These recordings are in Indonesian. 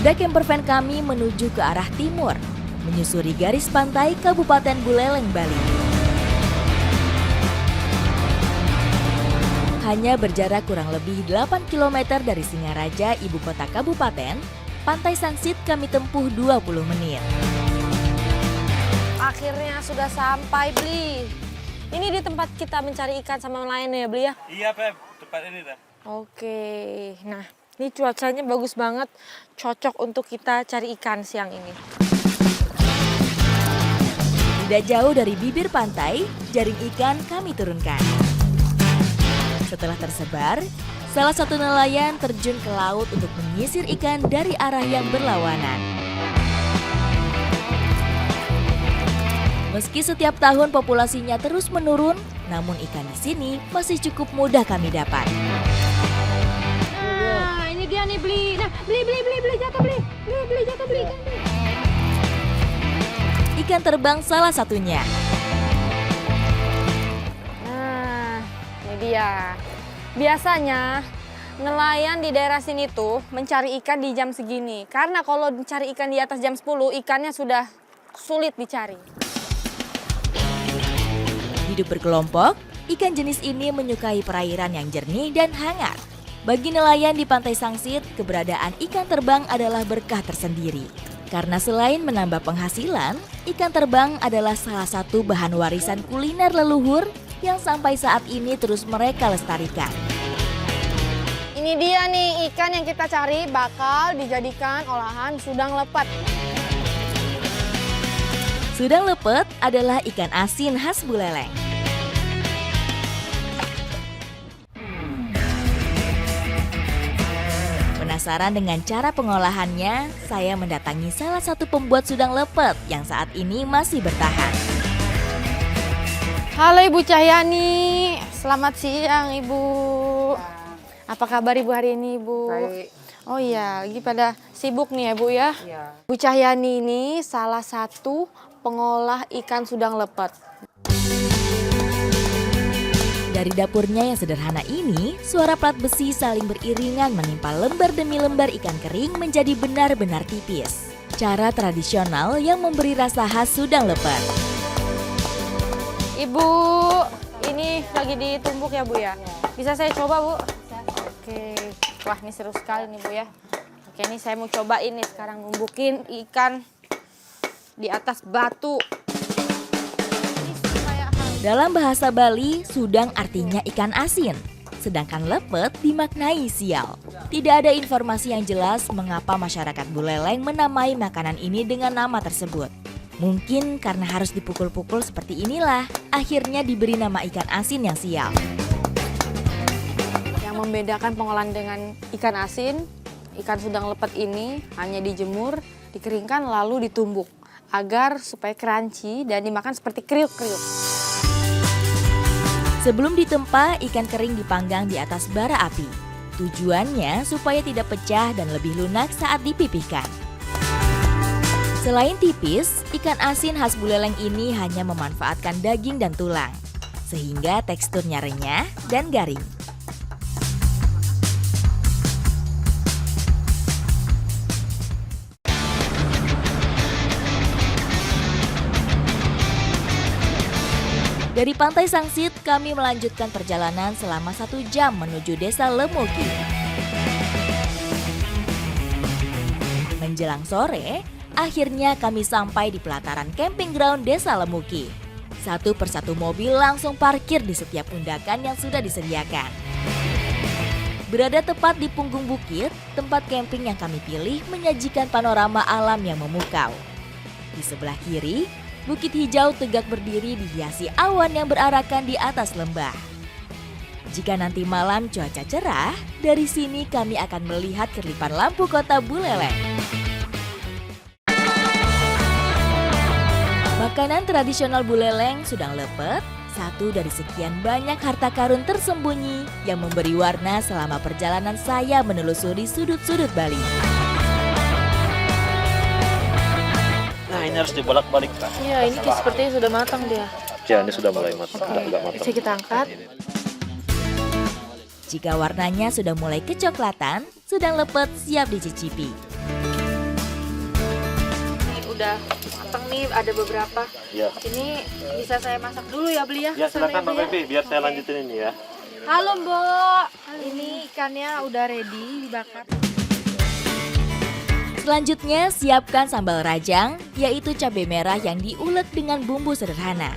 Roda campervan kami menuju ke arah timur, menyusuri garis pantai Kabupaten Buleleng, Bali. Hanya berjarak kurang lebih 8 km dari Singaraja, ibu kota kabupaten, Pantai Sangsit kami tempuh 20 menit. Akhirnya sudah sampai, Bli. Ini di tempat kita mencari ikan sama nelayan ya, Bli ya? Iya, Pep. Tempat ini dah. Oke. Nah, ini cuacanya bagus banget. Cocok untuk kita cari ikan siang ini. Tidak jauh dari bibir pantai, jaring ikan kami turunkan. Setelah tersebar, salah satu nelayan terjun ke laut untuk menyisir ikan dari arah yang berlawanan. Meski setiap tahun populasinya terus menurun, namun ikan di sini masih cukup mudah kami dapat. Nah, ini dia nih, Bli. Nah, Bli jatuh, Bli. Bli jatuh, Bli. Ikan terbang salah satunya. Nah, ini dia. Biasanya nelayan di daerah sini tuh mencari ikan di jam segini. Karena kalau mencari ikan di atas jam 10, ikannya sudah sulit dicari. Hidup berkelompok, ikan jenis ini menyukai perairan yang jernih dan hangat. Bagi nelayan di Pantai Sangsit, keberadaan ikan terbang adalah berkah tersendiri. Karena selain menambah penghasilan, ikan terbang adalah salah satu bahan warisan kuliner leluhur yang sampai saat ini terus mereka lestarikan. Ini dia nih ikan yang kita cari bakal dijadikan olahan sudang lepet. Sudang lepet adalah ikan asin khas Buleleng. Penasaran dengan cara pengolahannya, saya mendatangi salah satu pembuat sudang lepet yang saat ini masih bertahan. Halo Ibu Cahyani, selamat siang Ibu. Apa kabar Ibu hari ini Ibu? Baik. Oh iya, lagi pada sibuk nih ya Bu ya? Iya. Bu Cahyani ini salah satu pengolah ikan sudang lepet. Dari dapurnya yang sederhana ini, suara plat besi saling beriringan menimpa lembar demi lembar ikan kering menjadi benar-benar tipis. Cara tradisional yang memberi rasa khas sudang lepet. Ibu, ini lagi ditumbuk ya Bu ya? Bisa saya coba Bu? Oke, wah ini seru sekali nih Bu ya. Oke, ini saya mau cobain nih sekarang numbukin ikan di atas batu. Dalam bahasa Bali, sudang artinya ikan asin, sedangkan lepet dimaknai sial. Tidak ada informasi yang jelas mengapa masyarakat Buleleng menamai makanan ini dengan nama tersebut. Mungkin karena harus dipukul-pukul seperti inilah, akhirnya diberi nama ikan asin yang sial. Yang membedakan pengolahan dengan ikan asin, ikan sudang lepet ini hanya dijemur, dikeringkan lalu ditumbuk agar supaya crunchy dan dimakan seperti kriuk-kriuk. Sebelum ditempa, ikan kering dipanggang di atas bara api. Tujuannya supaya tidak pecah dan lebih lunak saat dipipihkan. Selain tipis, ikan asin khas Buleleng ini hanya memanfaatkan daging dan tulang, sehingga teksturnya renyah dan garing. Dari Pantai Sangsit, kami melanjutkan perjalanan selama 1 jam menuju Desa Lemuki. Menjelang sore, akhirnya kami sampai di pelataran camping ground Desa Lemuki. Satu persatu mobil langsung parkir di setiap undakan yang sudah disediakan. Berada tepat di punggung bukit, tempat camping yang kami pilih menyajikan panorama alam yang memukau. Di sebelah kiri, bukit hijau tegak berdiri dihiasi awan yang berarakan di atas lembah. Jika nanti malam cuaca cerah, dari sini kami akan melihat kerlipan lampu kota Buleleng. Makanan tradisional Buleleng, sudang lepet, satu dari sekian banyak harta karun tersembunyi yang memberi warna selama perjalanan saya menelusuri sudut-sudut Bali. Nah, ini harus dibolak-balik, Pak. Iya, ini sepertinya sudah matang dia. Ya, ini sudah mulai matang. Agak matang. Bisa kita angkat. Jika warnanya sudah mulai kecoklatan, sudang lepet siap dicicipi. udah mateng nih, ada beberapa. Iya. Ini bisa saya masak dulu ya, Beli ya? Ya silakan Sama Mbak Ibu Pepi, biar saya Oke. lanjutin ini ya. Halo Mbok, ini ikannya udah ready dibakar. Selanjutnya, siapkan sambal rajang, yaitu cabai merah yang diulek dengan bumbu sederhana.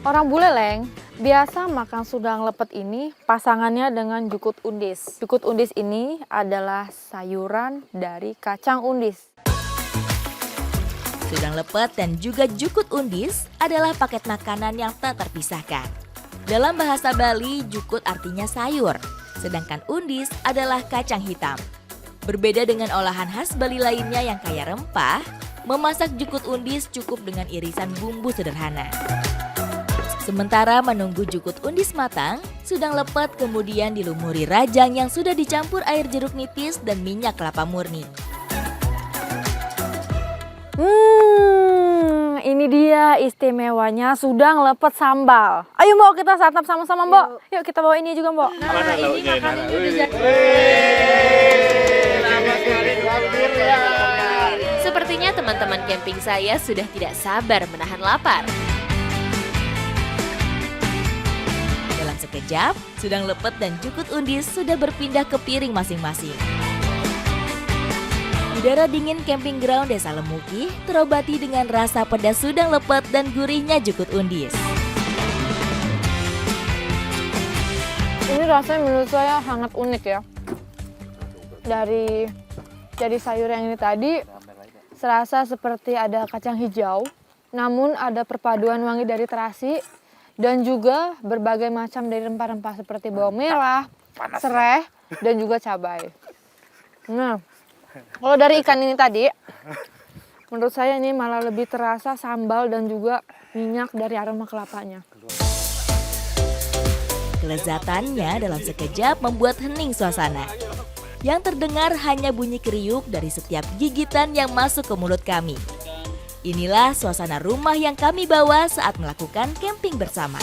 Orang Buleleng biasa makan sudang lepet ini pasangannya dengan jukut undis. Jukut undis ini adalah sayuran dari kacang undis. Sudang lepet dan juga jukut undis adalah paket makanan yang tak terpisahkan. Dalam bahasa Bali, jukut artinya sayur, sedangkan undis adalah kacang hitam. Berbeda dengan olahan khas Bali lainnya yang kaya rempah, memasak jukut undis cukup dengan irisan bumbu sederhana. Sementara menunggu jukut undis matang, sudang lepet kemudian dilumuri rajang yang sudah dicampur air jeruk nipis dan minyak kelapa murni. Ini dia istimewanya sudang lepet sambal. Ayo Mbok, kita santap sama-sama Mbok. Yuk kita bawa ini juga Mbok. Mana lauknya ini? udah jadi. Sepertinya teman-teman camping saya sudah tidak sabar menahan lapar. Dalam sekejap, sudang lepet dan jukut undis sudah berpindah ke piring masing-masing. Udara dingin camping ground Desa Lemuki terobati dengan rasa pedas sudang lepet dan gurihnya jukut undis. Ini rasanya menurut saya sangat unik ya. Dari sayur yang ini tadi, serasa seperti ada kacang hijau, namun ada perpaduan wangi dari terasi, dan juga berbagai macam dari rempah-rempah seperti bawang merah, serai, dan juga cabai. Nah, kalau dari ikan ini tadi, menurut saya ini malah lebih terasa sambal dan juga minyak dari aroma kelapanya. Kelezatannya dalam sekejap membuat hening suasana. Yang terdengar hanya bunyi kriuk dari setiap gigitan yang masuk ke mulut kami. Inilah suasana rumah yang kami bawa saat melakukan camping bersama.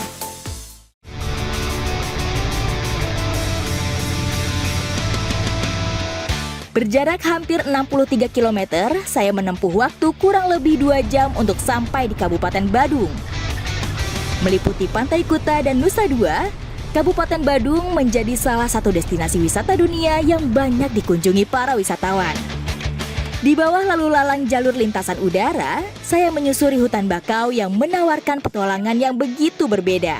Berjarak hampir 63 km, saya menempuh waktu kurang lebih 2 jam untuk sampai di Kabupaten Badung. Meliputi Pantai Kuta dan Nusa Dua, Kabupaten Badung menjadi salah satu destinasi wisata dunia yang banyak dikunjungi para wisatawan. Di bawah lalu lalang jalur lintasan udara, saya menyusuri hutan bakau yang menawarkan petualangan yang begitu berbeda.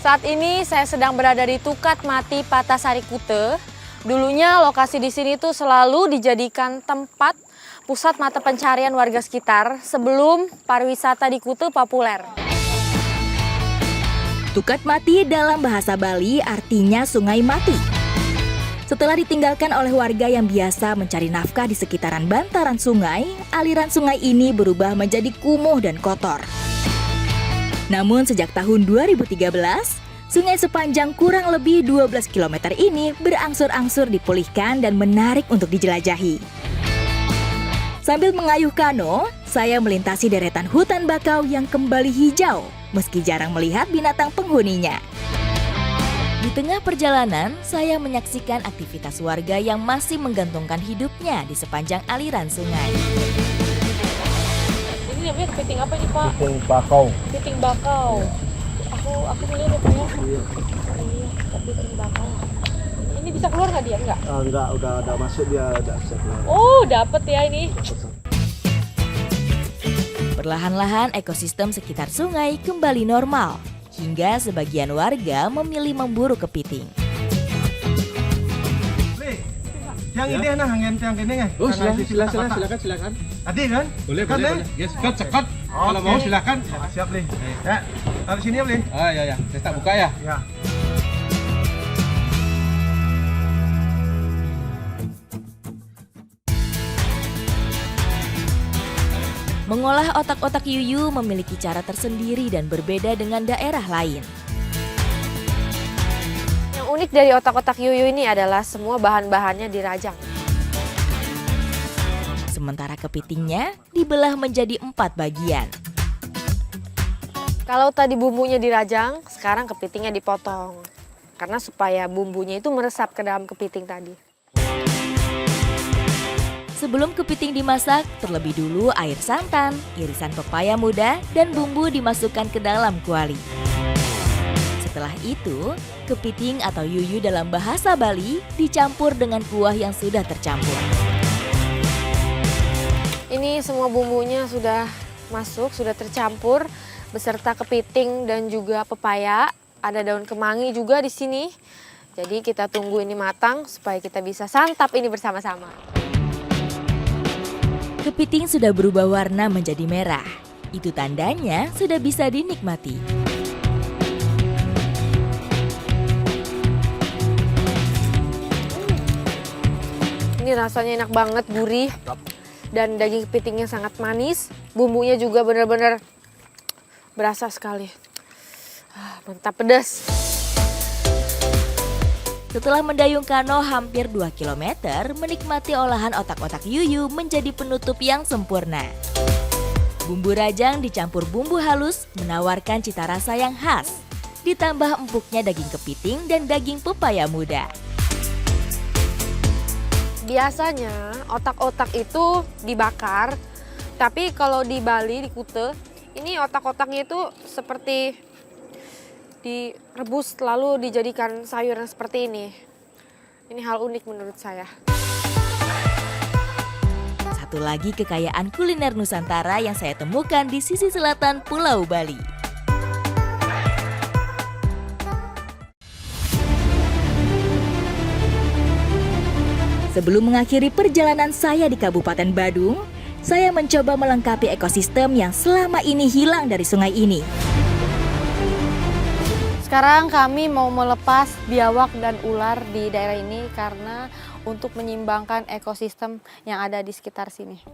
Saat ini saya sedang berada di Tukat Mati Patasari Kute. Dulunya lokasi di sini tuh selalu dijadikan tempat pusat mata pencarian warga sekitar sebelum pariwisata di Kute populer. Tukat Mati dalam bahasa Bali artinya sungai mati. Setelah ditinggalkan oleh warga yang biasa mencari nafkah di sekitaran bantaran sungai, aliran sungai ini berubah menjadi kumuh dan kotor. Namun sejak tahun 2013, sungai sepanjang kurang lebih 12 km ini berangsur-angsur dipulihkan dan menarik untuk dijelajahi. Sambil mengayuh kano, saya melintasi deretan hutan bakau yang kembali hijau, meski jarang melihat binatang penghuninya. Di tengah perjalanan, saya menyaksikan aktivitas warga yang masih menggantungkan hidupnya di sepanjang aliran sungai. Ini namanya kepiting apa nih Pak? Kepiting bakau. Kepiting bakau. Aku melihat ya Pak ya. Iya, kepiting bakau. Ini bisa keluar nggak dia? Enggak, Udah masuk dia, udah bisa keluar. Oh, dapet ya ini. Perlahan-lahan ekosistem sekitar sungai kembali normal, hingga sebagian warga memilih memburu kepiting. Yang ini nah, yang ini kan? Oh, silakan. Tadi kan? Boleh. Yes, cekat. Kalau Oke. mau silakan. Siap, Li. Ya, taruh sini ya, Li. Ah, ya. Saya tak buka ya. Ya. Mengolah otak-otak yuyu memiliki cara tersendiri dan berbeda dengan daerah lain. Yang unik dari otak-otak yuyu ini adalah semua bahan-bahannya dirajang. Sementara kepitingnya dibelah menjadi 4 bagian. Kalau tadi bumbunya dirajang, sekarang kepitingnya dipotong. Karena supaya bumbunya itu meresap ke dalam kepiting tadi. Sebelum kepiting dimasak, terlebih dulu air santan, irisan pepaya muda, dan bumbu dimasukkan ke dalam kuali. Setelah itu, kepiting atau yuyu dalam bahasa Bali dicampur dengan kuah yang sudah tercampur. Ini semua bumbunya sudah masuk, sudah tercampur beserta kepiting dan juga pepaya. Ada daun kemangi juga di sini. Jadi kita tunggu ini matang supaya kita bisa santap ini bersama-sama. Kepiting sudah berubah warna menjadi merah. Itu tandanya sudah bisa dinikmati. Ini rasanya enak banget, gurih. Dan daging kepitingnya sangat manis. Bumbunya juga benar-benar berasa sekali. Mantap pedas. Setelah mendayung kano hampir 2 km, menikmati olahan otak-otak yuyu menjadi penutup yang sempurna. Bumbu rajang dicampur bumbu halus menawarkan cita rasa yang khas. Ditambah empuknya daging kepiting dan daging pepaya muda. Biasanya otak-otak itu dibakar, tapi kalau di Bali, di Kuta, ini otak-otaknya itu seperti direbus lalu dijadikan sayuran seperti ini. Ini hal unik menurut saya. Satu lagi kekayaan kuliner Nusantara yang saya temukan di sisi selatan Pulau Bali. Sebelum mengakhiri perjalanan saya di Kabupaten Badung, saya mencoba melengkapi ekosistem yang selama ini hilang dari sungai ini. Sekarang kami mau melepas biawak dan ular di daerah ini karena untuk menyeimbangkan ekosistem yang ada di sekitar sini.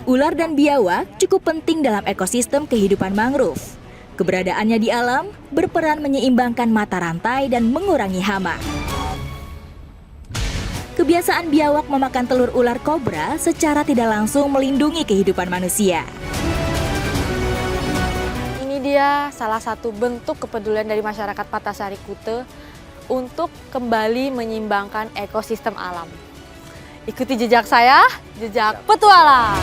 Ular dan biawak cukup penting dalam ekosistem kehidupan mangrove. Keberadaannya di alam berperan menyeimbangkan mata rantai dan mengurangi hama. Kebiasaan biawak memakan telur ular kobra secara tidak langsung melindungi kehidupan manusia. Dia salah satu bentuk kepedulian dari masyarakat Patasari Kuta untuk kembali menyeimbangkan ekosistem alam. Ikuti jejak saya, jejak petualang.